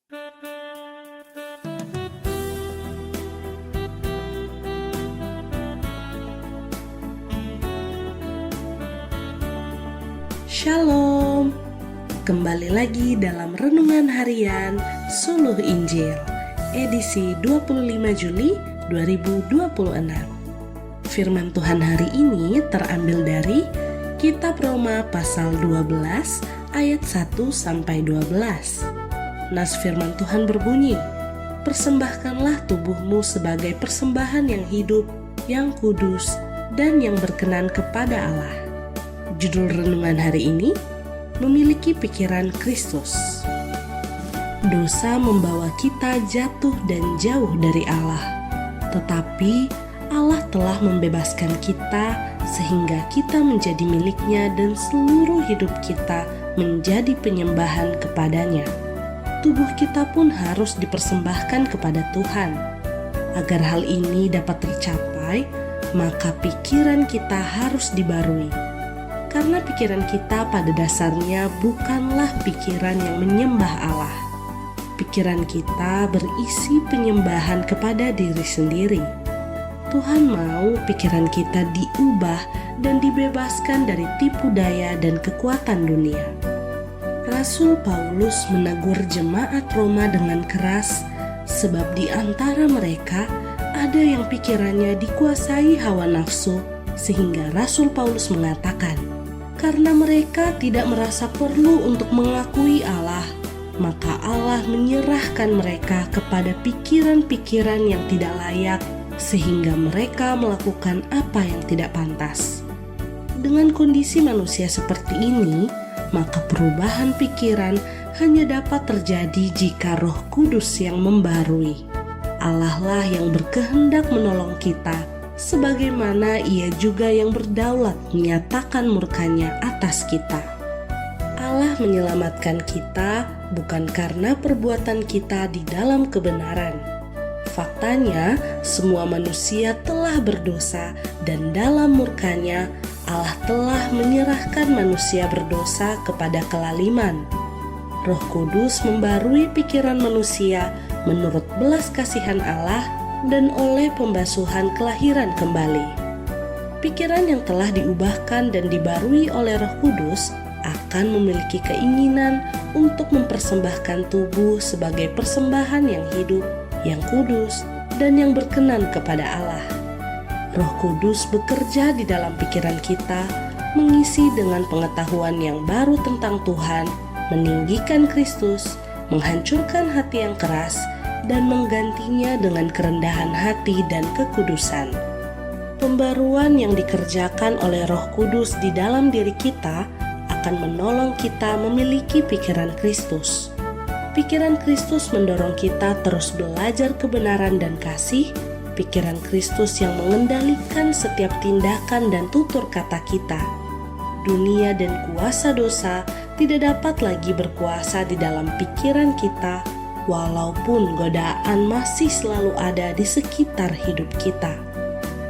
Shalom, kembali lagi dalam Renungan Harian Suluh Injil, edisi 25 Juli 2026. Firman Tuhan hari ini terambil dari Kitab Roma pasal 12 ayat 1-12. Nas firman Tuhan berbunyi, "Persembahkanlah tubuhmu sebagai persembahan yang hidup, yang kudus, dan yang berkenan kepada Allah." Judul renungan hari ini, memiliki pikiran Kristus. Dosa membawa kita jatuh dan jauh dari Allah, tetapi Allah telah membebaskan kita sehingga kita menjadi miliknya dan seluruh hidup kita menjadi penyembahan kepadanya. Tubuh kita pun harus dipersembahkan kepada Tuhan. Agar hal ini dapat tercapai, maka pikiran kita harus dibarui. Karena pikiran kita pada dasarnya bukanlah pikiran yang menyembah Allah. Pikiran kita berisi penyembahan kepada diri sendiri. Tuhan mau pikiran kita diubah dan dibebaskan dari tipu daya dan kekuatan dunia. Rasul Paulus menegur jemaat Roma dengan keras, sebab di antara mereka ada yang pikirannya dikuasai hawa nafsu, sehingga Rasul Paulus mengatakan, karena mereka tidak merasa perlu untuk mengakui Allah, maka Allah menyerahkan mereka kepada pikiran-pikiran yang tidak layak, sehingga mereka melakukan apa yang tidak pantas. Dengan kondisi manusia seperti ini, maka perubahan pikiran hanya dapat terjadi jika Roh Kudus yang membarui. Allah lah yang berkehendak menolong kita, sebagaimana Ia juga yang berdaulat menyatakan murkanya atas kita. Allah menyelamatkan kita bukan karena perbuatan kita di dalam kebenaran. Faktanya, semua manusia telah berdosa dan dalam murkanya Allah telah menyerahkan manusia berdosa kepada kelaliman. Roh Kudus membarui pikiran manusia menurut belas kasihan Allah dan oleh pembasuhan kelahiran kembali. Pikiran yang telah diubahkan dan dibarui oleh Roh Kudus akan memiliki keinginan untuk mempersembahkan tubuh sebagai persembahan yang hidup, yang kudus, dan yang berkenan kepada Allah. Roh Kudus bekerja di dalam pikiran kita, mengisi dengan pengetahuan yang baru tentang Tuhan, meninggikan Kristus, menghancurkan hati yang keras, dan menggantinya dengan kerendahan hati dan kekudusan. Pembaruan yang dikerjakan oleh Roh Kudus di dalam diri kita akan menolong kita memiliki pikiran Kristus. Pikiran Kristus mendorong kita terus belajar kebenaran dan kasih. Pikiran Kristus yang mengendalikan setiap tindakan dan tutur kata kita. Dunia dan kuasa dosa tidak dapat lagi berkuasa di dalam pikiran kita, walaupun godaan masih selalu ada di sekitar hidup kita.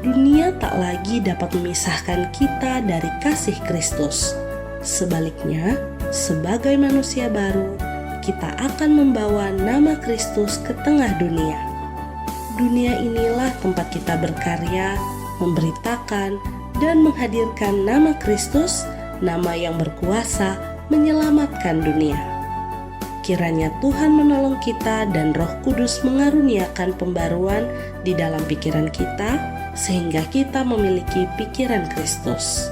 Dunia tak lagi dapat memisahkan kita dari kasih Kristus. Sebaliknya, sebagai manusia baru, kita akan membawa nama Kristus ke tengah dunia. Dunia inilah tempat kita berkarya, memberitakan, dan menghadirkan nama Kristus, nama yang berkuasa menyelamatkan dunia. Kiranya Tuhan menolong kita dan Roh Kudus mengaruniakan pembaruan di dalam pikiran kita, sehingga kita memiliki pikiran Kristus.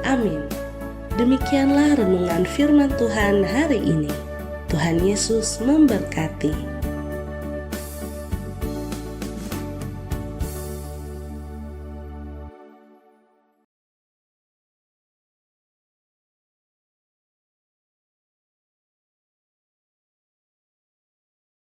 Amin. Demikianlah renungan firman Tuhan hari ini. Tuhan Yesus memberkati.